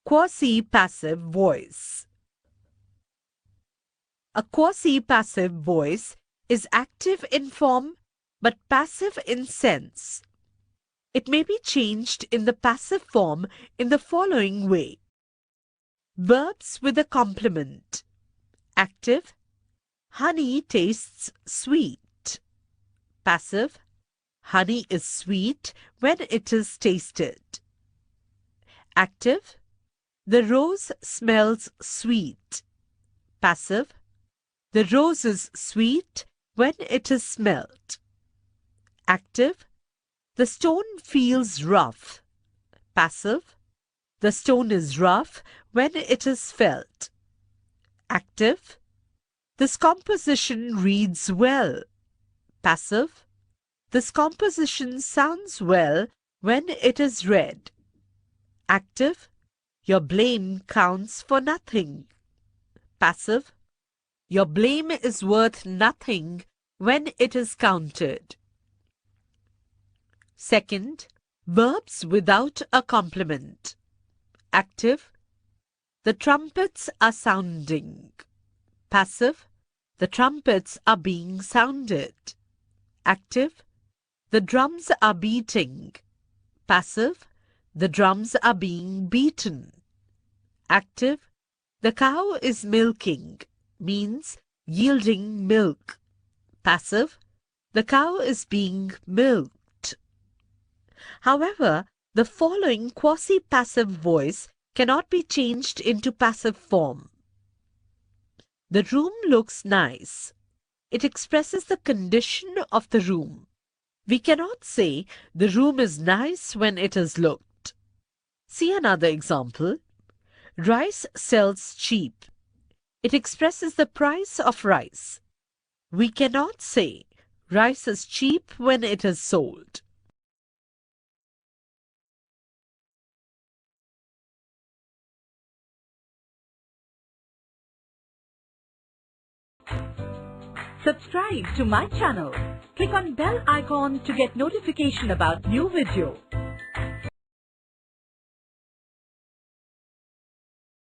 Quasi-passive voice. A quasi-passive voice is active in form but passive in sense. It may be changed in the passive form in the following way. Verbs with a complement. Active: honey tastes sweet. Passive: honey is sweet when it is tasted. Active: the rose smells sweet. Passive: the rose is sweet when it is smelt. Active: the stone feels rough. Passive: the stone is rough when it is felt. Active: this composition reads well. Passive: this composition sounds well when it is read. Active: your blame counts for nothing. Passive: your blame is worth nothing when it is counted. Second, verbs without a complement. Active: the trumpets are sounding. Passive: the trumpets are being sounded. Active: the drums are beating. Passive: the drums are being beaten. Active: the cow is milking, means yielding milk. Passive: the cow is being milked. However, the following quasi-passive voice cannot be changed into passive form. The room looks nice. It expresses the condition of the room. We cannot say the room is nice when it is looked. See another example. Rice sells cheap. It expresses the price of rice. We cannot say rice is cheap when it is sold. Subscribe to my channel. Click on bell icon to get notification about new video.